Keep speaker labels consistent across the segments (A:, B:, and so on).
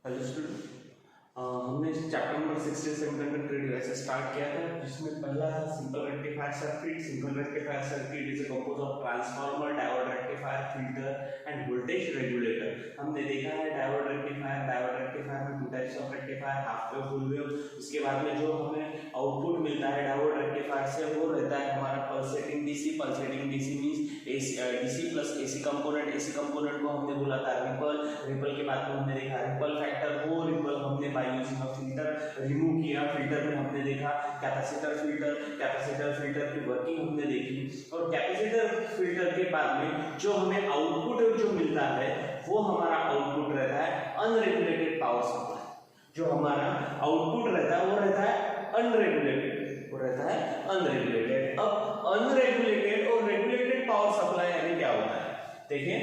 A: Hello student, हमने chapter number 16 semiconductor devices start किया था, जिसमें पहला था simple rectifier circuit. Simple rectifier circuit is a compose of transformer, diode rectifier, filter end voltage regulator. हमने देखा है डायोड रेक्टिफायर में two types of rectifier, half wave, full wave. उसके बाद में जो हमें आउटपुट मिलता है डायोड रेक्टिफायर से वो रहता है हमारा pulsating DC. Pulsating DC means DC plus AC component. AC component को हमने बोला था रिपल। रिपल के बाद में हमने देखा रिपल फैक्टर, वो रिपल हमने by using a filter remove किया। फिल्टर में हमने देखा कैपेसिटर फिल्टर। कैपेसिटर फिल्टर की वर्किंग हमने देखी, और कैपेसिटर फिल्टर के बाद में जो हमें आउटपुट जो मिलता है वो हमारा आउटपुट रहता है अनरेगुलेटेड पावर सप्लाई। जो हमारा आउटपुट रहता है वो रहता है अनरेगुलेटेड, वो रहता है अनरेगुलेटेड। अब अनरेगुलेटेड और रेगुलेटेड पावर सप्लाई यानी क्या होता है? देखिए,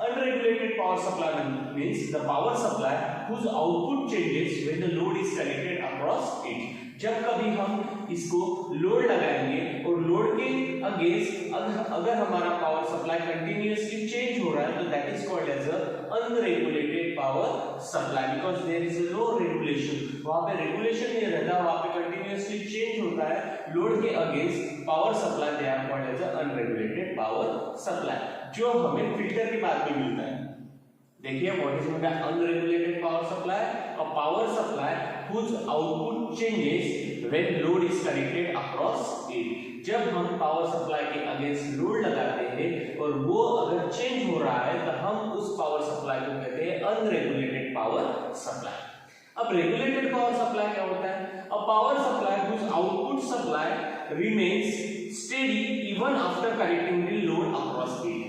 A: unregulated power supply means the power supply whose output changes when the load is connected across it। जब कभी हम इसको लोड लगाएंगे और लोड के अगेंस्ट अगर हमारा पावर सप्लाई कंटिन्यूअसली चेंज हो रहा है तो that is called as a unregulated power supply, because there is no regulation. वहां पे रेगुलेशन नहीं रहता, वहां पे कंटिन्यूअसली चेंज होता है लोड के against power supply, they are called as a unregulated power supply, जो हमें फिल्टर के बाद में मिलता है। देखिए, what is unregulated power supply? A power supply whose output changes when load is connected across it। जब हम पावर सप्लाई के अगेंस्ट लोड लगाते हैं और वो अगर चेंज हो रहा है तो हम उस पावर सप्लाई को कहते हैं अनरेगुलेटेड पावर सप्लाई। अब रेगुलेटेड पावर सप्लाई क्या होता है? अ power supply whose output supply remains steady even after connecting the load across it।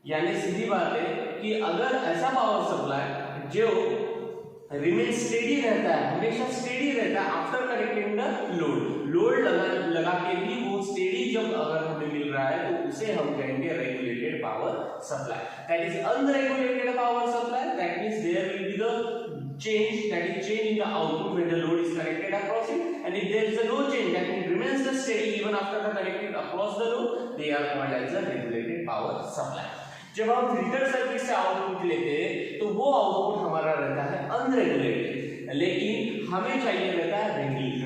A: यानी सीधी बात है कि अगर ऐसा पावर सप्लाई जो रिमेन स्टेडी रहता है, हमेशा स्टेडी रहता है आफ्टर कनेक्टिंग द लोड लगा के भी वो स्टेडी जब अगर हमें मिल रहा है तो उसे हम कहेंगे regulated power supply. That is unregulated power supply, that means there will be the change, that is change in the output when the load is connected across it, and if there is a no change, that means remains the steady even after the connecting across the load, they are called as a regulated power supply। जब हम filter circuit से output लेते हैं तो वो output हमारा रहता है अनरेगुलेटेड, लेकिन हमें चाहिए रहता है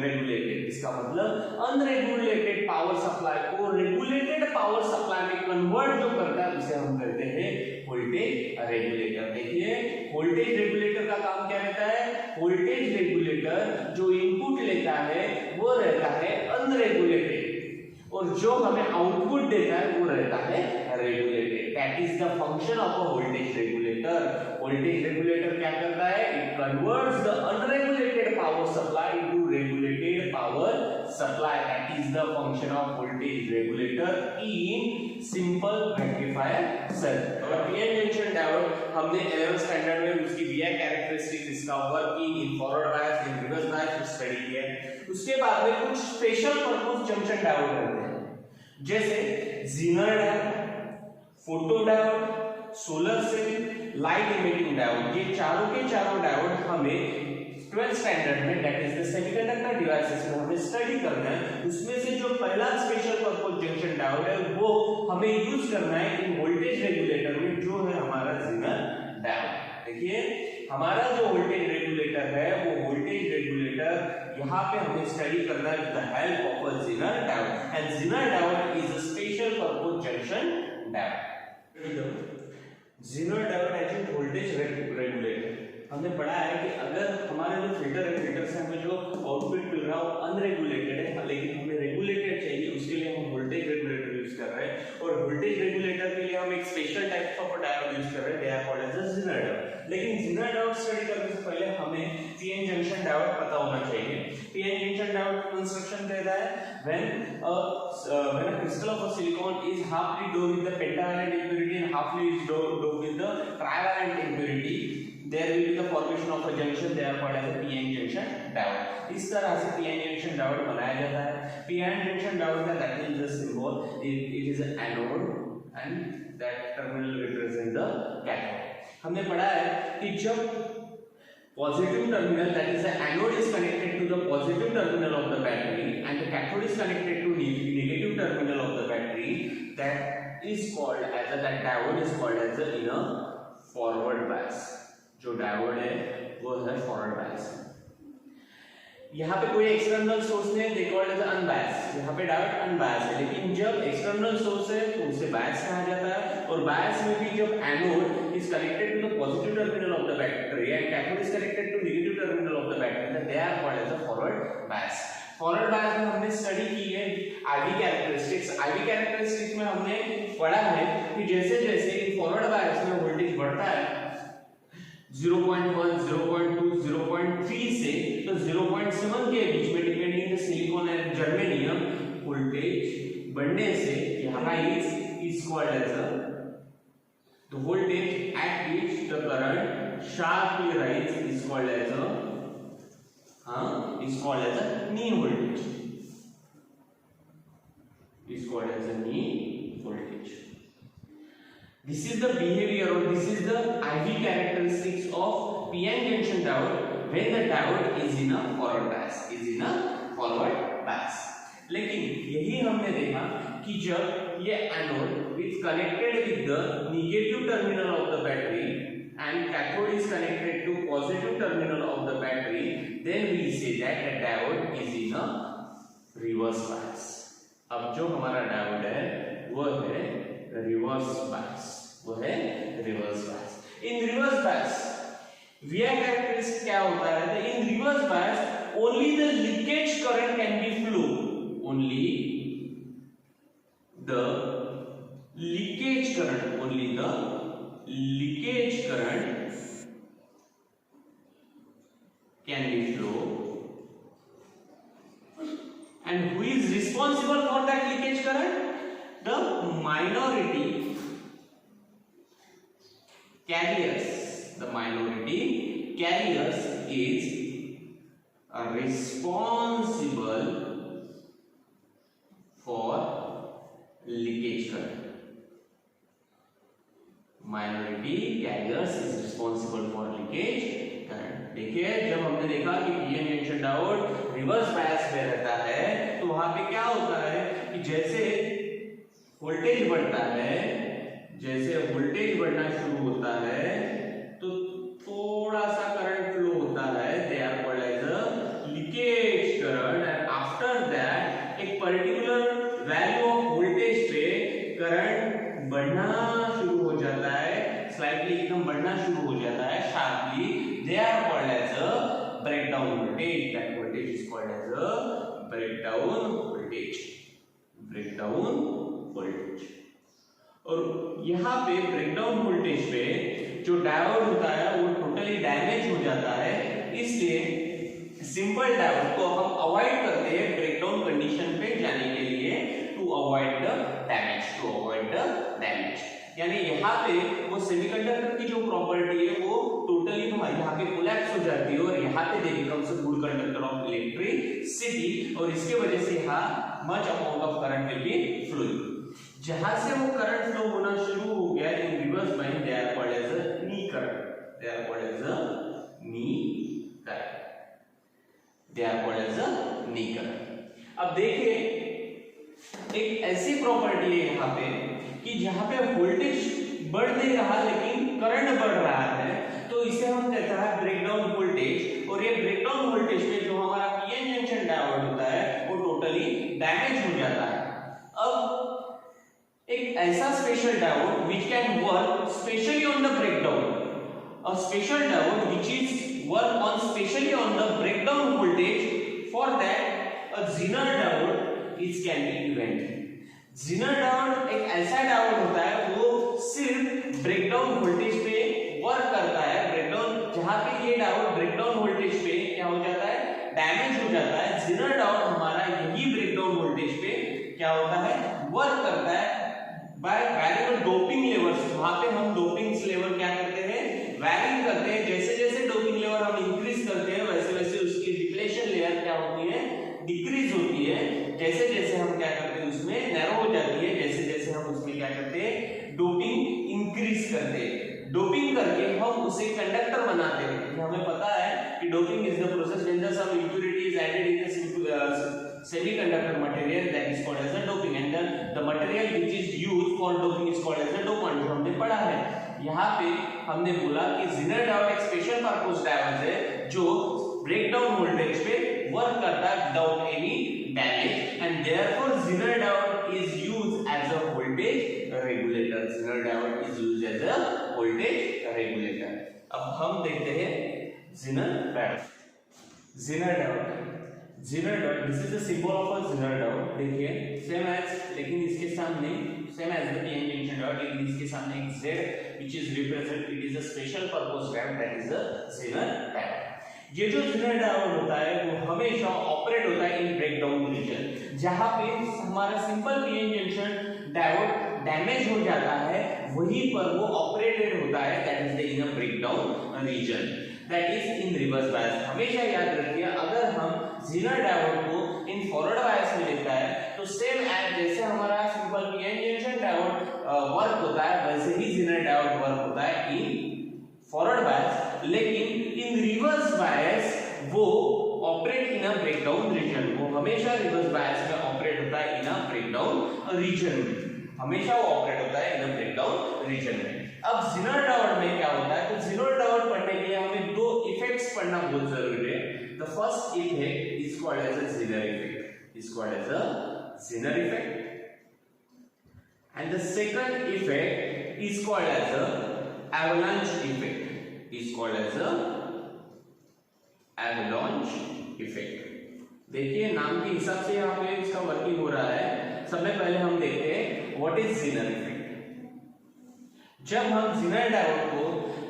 A: रेगुलेटेड। इसका मतलब अनरेगुलेटेड पावर सप्लाई को रेगुलेटेड पावर सप्लाई में कन्वर्ट जो करता है उसे हम कहते हैं वोल्टेज रेगुलेटर। देखिए, वोल्टेज रेगुलेटर का काम क्या रहता है? वोल्टेज रेगुलेटर जो इनपुट लेता है वो रहता है अनरेगुलेटेड, और जो हमें आउटपुट देता है वो रहता है regulated. That is the function of a voltage regulator. Voltage regulator क्या करता है? It converts the unregulated power supply into regulated power supply. That is the function of voltage regulator in simple rectifier circuit. और PN junction diode हमने 11th standard में उसकी VI characteristic, इसका working, in forward bias, in reverse bias study किया है। उसके बाद में कुछ स्पेशल पर्पस जंक्शन डायोड रहते हैं, जैसे Zener diode, photo diode, solar cell, light emitting diode. ये चारों के चारों डायोड हमें 12th स्टैंडर्ड में, that is the semiconductor devices में हमें स्टडी करना है। उसमें से जो पहला स्पेशल पर्पस जंक्शन डायोड है वो हमें यूज करना है इन वोल्टेज रेगुलेटर में, जो है हमारा ज़ीनर डायोड। देखिए, हमारा जो वोल्टेज रेगुलेटर है वो वोल्टेज रेगुलेटर यहाँ पे हमें स्टडी करना है with the help of a Zener diode, and Zener diode is a special purpose junction diode. Zener diode as a voltage regulator. हमने पढ़ा है कि अगर हमारे जो फिल्टर है, फिल्टर से हमें जो आउटपुट मिल रहा है वो अनरेगुलेटेड है, लेकिन हमें रेगुलेटेड चाहिए, उसके लिए हम वोल्टेज रेगुलेटर यूज कर रहे हैं। और वोल्टेज रेगुलेटर के लिए हम एक special type of diode use कर रहे हैं, they are called as a Zener diode. लेकिन ज़ीनर डायोड स्टडी करने से पहले हमें पीएन जंक्शन डायोड पता होना चाहिए। पीएन जंक्शन डायोड कंस्ट्रक्शन कहता है when a crystal of a silicon is halfly doped with the pentavalent impurity and halfly is doped with the trivalent impurity, there will be the formation of a junction, they are called as a PN junction diode। इस तरह से PN junction diode बनाया जाता है। PN junction diode का that is the symbol, it is an anode and that terminal represents the cathode। हमने पढ़ा है कि जब positive terminal, that is the anode, is connected to the positive terminal of the battery and the cathode is connected to negative terminal of the battery, that is called as a, that diode is called as the inner forward bias। जो diode है वो है forward bias. यहाँ पे कोई external source नहीं है, they called as unbiased. यहाँ पे डायोड अनबायस्ड है, लेकिन जब एक्सटर्नल सोर्स है तो उसे बायस कहा जाता है। और बायस में भी जब anode is connected to the positive terminal of the battery and cathode is connected to negative terminal of the battery, then they are called as a forward bias. Forward bias में हमने स्टडी की है ivy characteristics. Ivy characteristics में हमने पढ़ा है कि जैसे जैसे फॉरवर्ड बायस में वोल्टेज बढ़ता है 0.1, 0.2, 0.3 से तो 0.7 के बीच में, depending the silicon and germanium, voltage बढ़ने से rise is called as a the voltage at which the current sharply rise is called as a knee voltage, is called as a knee voltage. This is the behavior or this is the IV characteristics of p-n junction diode when the diode is in a forward bias, लेकिन यही हमने देखा कि जब ये anode is connected with the negative terminal of the battery and cathode is connected to positive terminal of the battery, then we say that the diode is in a reverse bias. अब जो हमारा diode है वो है reverse bias, in reverse bias VI characteristic क्या होता है? In reverse bias only the leakage current can be flow, only the leakage current can be flow, and who is responsible for that leakage current? The minority carriers. The minority carriers is responsible for leakage current. Minority carriers is responsible for leakage current. देखिए जब हमने देखा कि PN junction diode reverse bias में रहता है तो वहां पे क्या होता है कि जैसे वोल्टेज बढ़ता है, जैसे वोल्टेज बढ़ना शुरू होता है तो थोड़ा सा करंट फ्लो होता है, they are called as a leakage current, and after that एक पर्टिकुलर वैल्यू ऑफ वोल्टेज पे करंट बढ़ना शुरू हो जाता है, स्लाइटली एकदम बढ़ना शुरू हो जाता है sharply, they are called as a breakdown voltage. That voltage is called as a breakdown voltage. और यहाँ पे ब्रेकडाउन वोल्टेज पे जो डायोड होता है वो टोटली डैमेज हो जाता है, इसलिए सिंपल डायोड को हम अवॉइड करते हैं ब्रेकडाउन कंडीशन पे जाने के लिए, टू अवॉइड द डैमेज। यानी यहाँ पे वो सेमीकंडक्टर की जो प्रॉपर्टी है वो टोटली हमारे यहाँ पे कोलैप्स हो जाती है और यहाँ पे they becomes a good conductor of electricity, और इसके वजह से यहाँ much amount of current will be flowing. जहां से वो करंट फ्लो होना शुरू हो गया in reverse bias, they are called as a knee current, अब देखिए एक ऐसी प्रॉपर्टी है यहाँ पे कि जहां पे वोल्टेज बढ़ नहीं रहा लेकिन करंट बढ़ रहा है, तो इसे हम कहते हैं ब्रेकडाउन वोल्टेज, और ये ब्रेकडाउन वोल्टेज पे जो हमारा पीएन जंक्शन डायोड होता है वो टोटली डैमेज हो जाता है। अब एक ऐसा special diode which can work specially on the breakdown, a special diode which is work on specially on the breakdown voltage, for that a Zener diode is can be invented. Zener diode एक ऐसा diode होता है वो सिर्फ breakdown voltage पे work करता है, breakdown जहां पे ये डायोड ब्रेकडाउन वोल्टेज पे क्या हो जाता है, डैमेज हो जाता है, Zener diode हमारा यही ब्रेकडाउन वोल्टेज पे क्या होता है, वर्क करता है बाय वेरिएबल डोपिंग लेवल्स। वहां पे हम डोपिंग लेवल क्या करते हैं, वैरी करते हैं, जैसे जैसे डोपिंग लेवल हम इंक्रीज करते हैं वैसे वैसे उसकी डिप्लेशन लेयर क्या होती है, डिक्रीज होती है, जैसे जैसे हम क्या करते हैं उसमें नैरो हो जाती है, जैसे जैसे हम उसमें क्या करते हैं, डोपिंग इंक्रीज करते हैं, डोपिंग करके हम उसे कंडक्टर बनाते हैं। हमें पता है कि doping is the process when the some impurity is added in the semiconductor material, that is called as a doping, and then the material which is used for doping is called as a dopant, जो हमने पढ़ा है। यहाँ पे हमने बोला कि Zener diode एक स्पेशल पर्पस डायोड है जो ब्रेक डाउन वोल्टेज पे वर्क करता है without any damage and therefore Zener diode is used as a voltage regulator. Zener diode is used as a voltage regulator. अब हम देखते हैं Zener diode. Zener diode, Zener diode, this is the symbol of a Zener diode. देखिए same as, लेकिन इसके सामने same as the PN junction diode, लेकिन इसके सामने एक Z which is represent, it is a special purpose diode, that is a Zener diode. ये जो ज़ेनर डायोड होता है वो हमेशा ऑपरेट होता है इन ब्रेकडाउन रीजन, जहां पे हमारा simple PN junction diode damage हो जाता है वहीं पर वो ऑपरेटेड होता है, that is the in a breakdown region, that is in reverse बायस। हमेशा याद रखिए अगर हम ज़ेनर डायोड को इन फॉरवर्ड बायस में लेता है तो सेम एज जैसे हमारा simple PN junction diode work होता है वैसे ही ज़ेनर डायोड वर्क होता है इन फॉरवर्ड बायस, लेकिन इन रिवर्स बायस वो operate in a breakdown region. वो हमेशा रिवर्स बायस में ऑपरेट होता है इन अ ब्रेकडाउन रीजन में, हमेशा वो ऑपरेट होता है इन अ ब्रेकडाउन रीजन में। अब ज़ेनर डायोड में क्या होता है, तो ज़ेनर डायोड पढ़ने के लिए हमें दो इफेक्ट्स पढ़ना बहुत जरूरी है। The first effect is called as a Zener effect, is called as a Zener effect, and the second effect is called as a avalanche effect, is called as a avalanche effect। देखिए नाम के हिसाब से यहाँ पे इसका working हो रहा है। सबसे पहले हम देखते हैं व्हाट इज ज़ेनर इफेक्ट। जब हम ज़ेनर डायोड को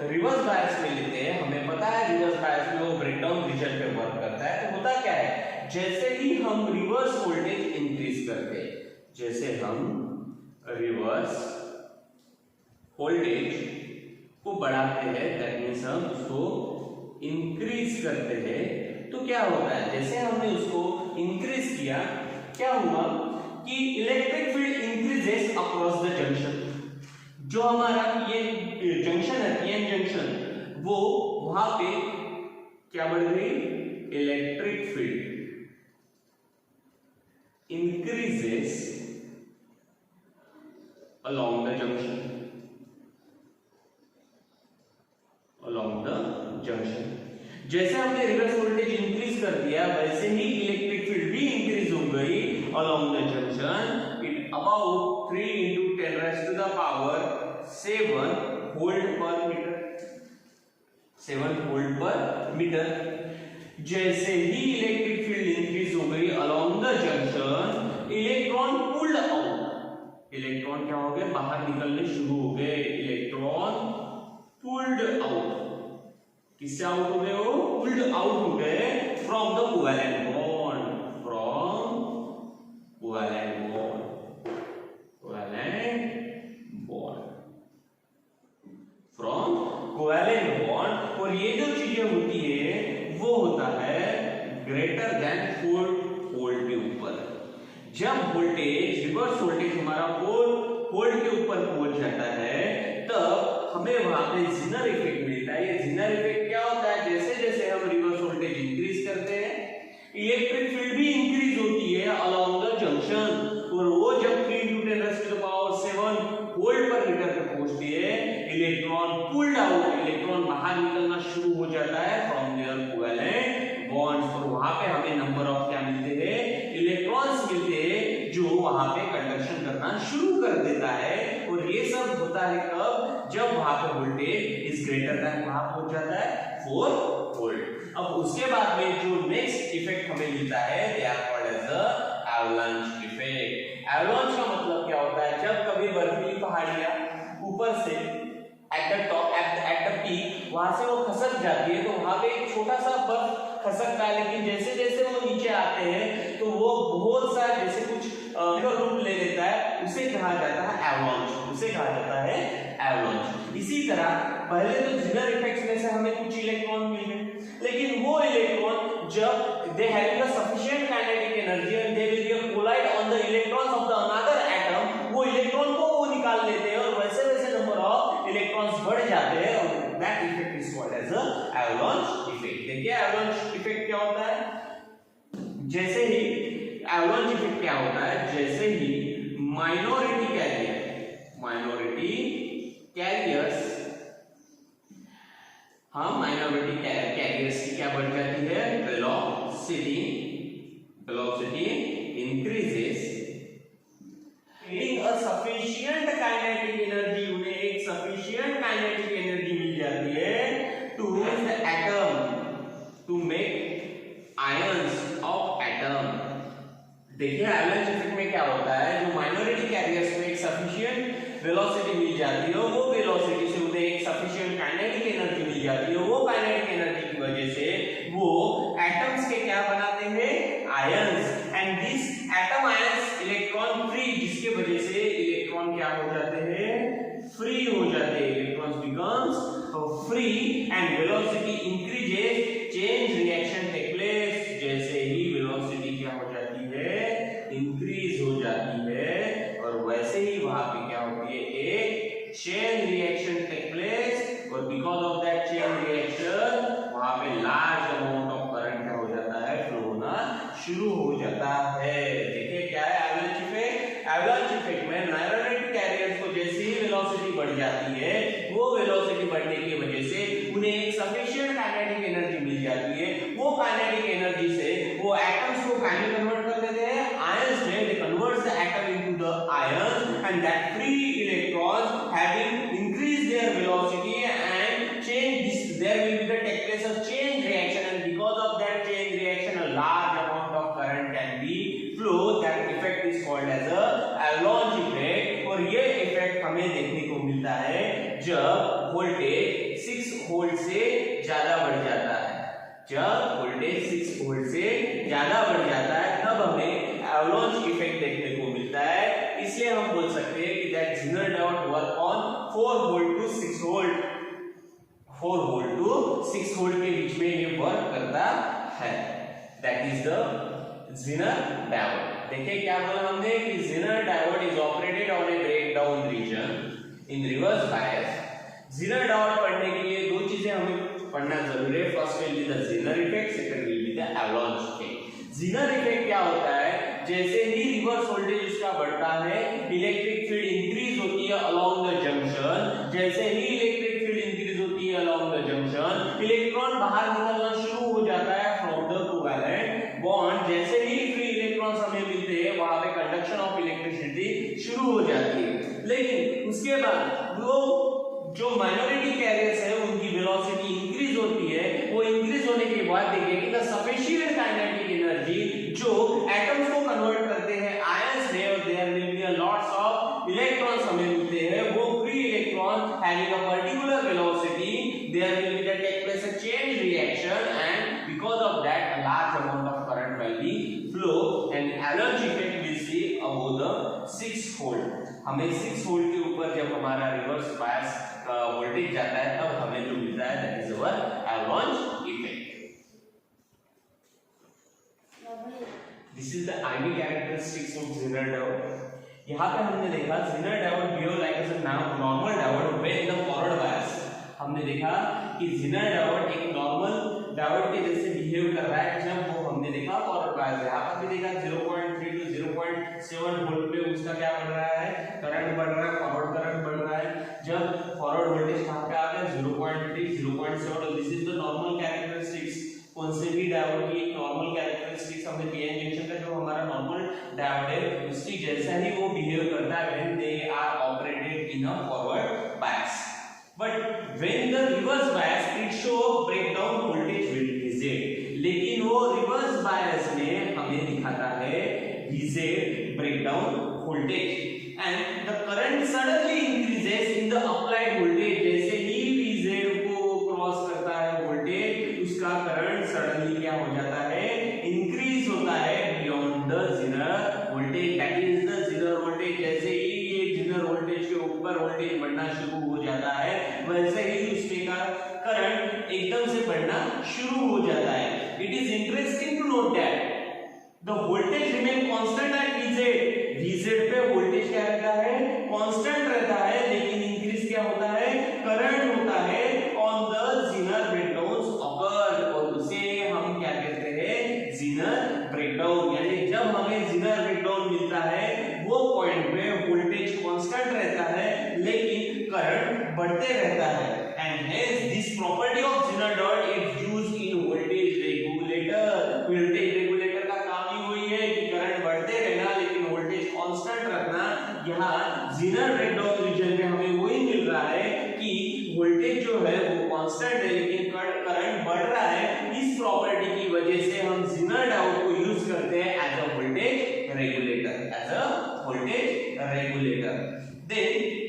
A: रिवर्स बायस में लेते हैं, हमें पता है रिवर्स बायस में वो ब्रेकडाउन रीजन पे वर्क करता है, तो होता क्या है, जैसे ही हम रिवर्स वोल्टेज इंक्रीज करते हैं, जैसे हम रिवर्स वोल्टेज को बढ़ाते हैं, दैट मींस हम उसको इंक्रीज करते हैं, तो क्या होता है, जैसे हमने उसको इंक्रीज किया क्या हुआ कि electric field increases across the junction. जो हमारा ये जंक्शन है पीएन जंक्शन, वो वहां पे क्या बढ़ गई, electric field increases along the junction, along the junction। जैसे हमने रिवर्स वोल्टेज इंक्रीज कर दिया वैसे ही इलेक्ट्रिक फील्ड भी इंक्रीज हो गई along the junction, it about 3 into 10 raised to the power 7 volt per meter, 7 volt per meter। जैसे ही electric field increase हो गई along the junction, electron pulled out, electron क्या हो गए, बाहर निकलने शुरू हो गए, इलेक्ट्रॉन पुल्ड आउट, किससे आउट हो गए, वो पुल्ड आउट हो गए from the covalent bond, from covalent bond, covalent bond, from covalent bond. और ये जो चीजें होती है वो होता है ग्रेटर देन 4 वोल्ट के ऊपर। जब वोल्टेज रिवर्स वोल्टेज हमारा 4 वोल्ट के ऊपर पहुंच जाता है तब हमें वहां पे ज़ेनर इफेक्ट मिलता है। ये ज़ेनर इफेक्ट क्या होता है, जैसे जैसे हम रिवर्स वोल्टेज इंक्रीज करते हैं इलेक्ट्रिक फील्ड भी इंक्रीज होती है अलोंग द जंक्शन, और वो जब 3 × 10⁻⁷ वोल्ट पर मीटर पे पहुंचती है, इलेक्ट्रॉन पुल्ड आउट, इलेक्ट्रॉन बाहर निकलना शुरू हो जाता है फ्रॉम देयर कोवैलेंट बॉन्ड्स, और वहां पे हमें नंबर ऑफ क्या मिलते हैं, इलेक्ट्रॉन्स मिलते हैं जो वहां पे कंडक्शन करना शुरू कर देता है। और ये सब होता है कब, जब वहां पे वोल्टेज इज ग्रेटर देन वहां पहुंच जाता है 4 वोल्ट। अब उसके बाद में जो नेक्स्ट इफेक्ट हमें मिलता है they are called as the avalanche effect. Avalanche का मतलब क्या होता है, जब कभी बर्फीली पहाड़ियां ऊपर से at the top at the peak वहां से वो खसक जाती है, तो वहां पे एक छोटा सा बर्फ खसकता है, लेकिन जैसे जैसे वो नीचे आते हैं तो वो बहुत सा जैसे कुछ रूप ले लेता है, उसे कहा जाता है एवलांच, उसे कहा जाता है एवलांच। इसी तरह पहले तो ज़ेनर इफेक्ट्स में से हमें कुछ इलेक्ट्रॉन मिल गए, लेकिन वो इलेक्ट्रॉन जब they have the sufficient kinetic energy and they will collide on the electrons of the another atom, वो इलेक्ट्रॉन को वो निकाल लेते हैं और वैसे वैसे नंबर ऑफ इलेक्ट्रॉन्स बढ़ जाते हैं, और that effect is called as a avalanche effect. देखिए एवलांच इफेक्ट क्या होता है, जैसे ही एवलांच इफेक्ट क्या होता है, जैसे ही माइनॉरिटी कैरियर्स हाँ, माइनॉरिटी कैरियर्स की क्या बढ़ जाती है, velocity increases, needing a sufficient kinetic energy, उन्हें एक सफिशिएंट काइनेटिक एनर्जी मिल जाती है to the atom to make ions of atom. देखिए एवलांच इफेक्ट में क्या होता है, जो माइनॉरिटी कैरियर्स को एक सफिशिएंट वेलोसिटी मिल जाती है, वो वेलोसिटी से उन्हें एक सफिशिएंट काइनेटिक एनर्जी मिल जाती है, वो काइनेटिक एनर्जी की वजह से वो एटम्स के क्या बनाते हैं, ions, and this atom ions electron free, जिसके वजह से इलेक्ट्रॉन क्या हो जाते हैं, फ्री हो जाते हैं, electrons becomes free and velocity increases, change reaction take place, जैसे ही वेलोसिटी क्या हो जाती है, इंक्रीज हो जाती है, और वैसे ही वहां पे क्या होती है, एक चेन रिएक्शन टेक प्लेस, और because of that chain reaction वहां पे लार्ज अमाउंट ऑफ करंट क्या हो जाता है, फ्लो होना शुरू हो जाता है। देखिए क्या है एवलांच इफेक्ट, एवलांच इफेक्ट में माइनॉरिटी कैरियर्स को जैसे ही वेलोसिटी बढ़ जाती है, वो वेलोसिटी बढ़ने की वजह से उन्हें एक सफिशिएंट काइनेटिक एनर्जी मिल जाती है, वो काइनेटिक एनर्जी से वो एटम्स को काहे कन्वर्ट कर देते हैं, आयंस में, they converts the atom into the ions, and that free electrons having increased their velocity and change this, there will be the take place of change reaction, and because of that change reaction a large amount of current can be flow, that effect is called as a avalanche effect. और ये effect हमें देखने को मिलता है जब voltage 6 volt से ज्यादा बढ़ जाता है, जब वोल्टेज 6 वोल्ट से ज्यादा बढ़ जाता है तब हमें एवलांच इफेक्ट देखने को मिलता है। इसलिए हम बोल सकते हैं कि that Zener diode work on 4 volt to 6 volt, 4 volt to 6 volt के बीच में ये वर्क करता है, that is the Zener diode. देखिए क्या बोला हमने कि Zener diode is operated on a breakdown region in reverse bias. Zener diode पढ़ने के लिए दो चीजें हमें पढ़ना जरूरी है, first will be the Zener effect, second will be the avalanche effect. Zener effect क्या होता है, जैसे ही रिवर्स वोल्टेज उसका बढ़ता है, इलेक्ट्रिक फील्ड इंक्रीज होती है अलोंग द जंक्शन, जैसे ही इलेक्ट्रिक फील्ड इंक्रीज होती है अलोंग द जंक्शन, इलेक्ट्रॉन बाहर निकलना शुरू हो जाता है फ्रॉम द कोवैलेंट बॉन्ड, जैसे ही फ्री इलेक्ट्रॉन्स हमें मिलते हैं वहां पे कंडक्शन ऑफ इलेक्ट्रिसिटी शुरू हो जाती है। लेकिन उसके बाद वो जो माइनॉरिटी कैरियर्स है उनकी वेलोसिटी इंक्रीज होती है, वो इंक्रीज होने के बाद देखिए कि द सफिशिएंट काइनेटिक एनर्जी जो एटम्स को कन्वर्ट करते हैं आयंस में, और there will be a lots of electrons हमें मिलते हैं, वो free electron having a particular velocity, there will be the take place a chain reaction, and because of that a large amount of current will be flow, and avalanche effect will see above the 6 volt. हमें 6 volt के ऊपर जब हमारा reverse bias का voltage जाता है तब हमें जो मिलता है that is our avalanche effect. This is the IV characteristics of Zener diode. यहाँ पे हमने देखा Zener diode behave like as a normal diode when the forward bias. हमने देखा कि ज़ेनर डायोड एक नॉर्मल डायोड के जैसे बिहेव कर रहा है जब वो हमने देखा फॉरवर्ड बायस। यहाँ पर भी देखा 0.3 टू 0.7 वोल्ट पे उसका क्या बढ़ रहा है, करंट बढ़ रहा है, फॉरवर्ड करंट बढ़ रहा है। जब फॉरवर्ड वोल्टेज कहाँ पे आ गया 0.3 0.7, this is the normal characteristics. कौन से भी डायोड की एक नॉर्मल कैरेक्टरिस्टिक्स हमने पीएन जंक्शन का जो हमारा नॉर्मल डायोड है उसकी जैसा ही वो बिहेव करता है when they are operated in a forward bias. But when the reverse bias it show breakdown voltage will reject, लेकिन वो रिवर्स बायस में हमें दिखाता है reject breakdown voltage, and the current suddenly increases in the applied voltage। जैसे ही VZ को cross करता है वोल्टेज, उसका करंट सडनली क्या हो जाता है, इंक्रीज होता है beyond the Zener voltage, that is the Zener voltage. जैसे ही ये ज़ेनर वोल्टेज के ऊपर वोल्टेज बढ़ना शुरू हो जाता है वैसे ही उसके का करंट एकदम से बढ़ना शुरू हो जाता है। It is interesting to note that the voltage remain constant at VZ पे वोल्टेज क्या रहता है, कांस्टेंट रहता है, लेकिन इंक्रीज क्या होता है, करंट होता है on the Zener breakdowns awkward, और उसे हम क्या कहते हैं, ज़ेनर ब्रेकडाउन। यानी जब हमें ज़ेनर ब्रेकडाउन मिलता है वो पॉइंट पे वोल्टेज कांस्टेंट रहता है लेकिन करंट बढ़ते रहता है, and hence this property of potential dot is used in voltage regulator. Voltage regulator का काम ही वही है कि करंट बढ़ते रहना लेकिन वोल्टेज कांस्टेंट रखना। यहाँ जेनर ब्रेकडाउन रीजन में हमें वही मिल रहा है कि वोल्टेज जो है वो कांस्टेंट है लेकिन करंट बढ़ रहा है। इस प्रॉपर्टी की वजह से हम जेनर डायोड को यूज करते हैं as a voltage regulator, as a voltage regulator. Then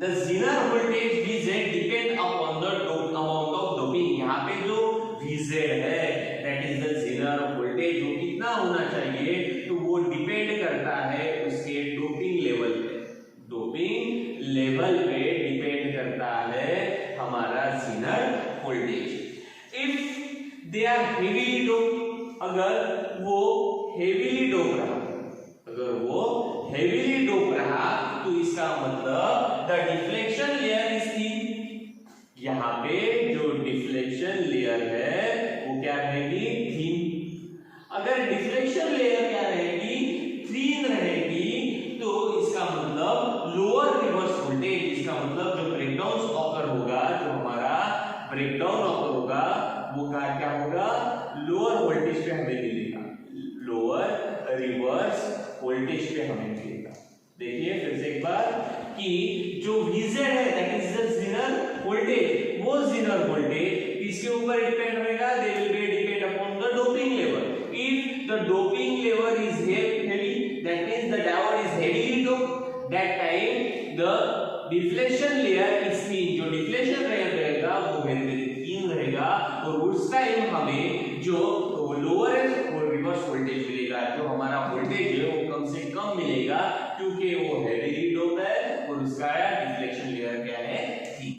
A: the Zener voltage Vz depend upon the amount of doping। यहाँ पे जो Vz है that is the Zener voltage वो कितना होना चाहिए तो वो डिपेंड करता है उसके डोपिंग लेवल पे। डोपिंग लेवल पे डिपेंड करता है हमारा Zener voltage। If they are heavily doped, अगर वो heavily डोप रहा, अगर वो heavily डोप रहा तो इसका मतलब the deflection layer is thin. यहाँ पे जो डिफ्लेक्शन लेयर है वो क्या रहेगी, थिन। अगर डिफ्लेक्शन लेयर क्या रहेगी, थिन रहेगी, तो इसका मतलब लोअर रिवर्स वोल्टेज, इसका मतलब जो ब्रेकडाउन ऑकर होगा, जो हमारा ब्रेकडाउन ऑकर होगा वो क्या होगा, लोअर वोल्टेज पे हमें मिलेगा, लोअर रिवर्स वोल्टेज पे हमें मिलेगा। देखिए फिर से एक बार कि जो Vz है that is the Zener voltage, वो जेनर वोल्टेज इसके ऊपर डिपेंड रहेगा, they will be depend upon the doping level. If the doping level is heavy that means the diode is heavily doped, that time the deflection layer is thin. जो deflection layer रहेगा वो thin रहेगा और उस time हमें जो lower और reverse voltage मिलेगा, जो हमारा वोल्टेज है वो कम से कम मिलेगा क्योंकि वो हेवीली डोप है और उसका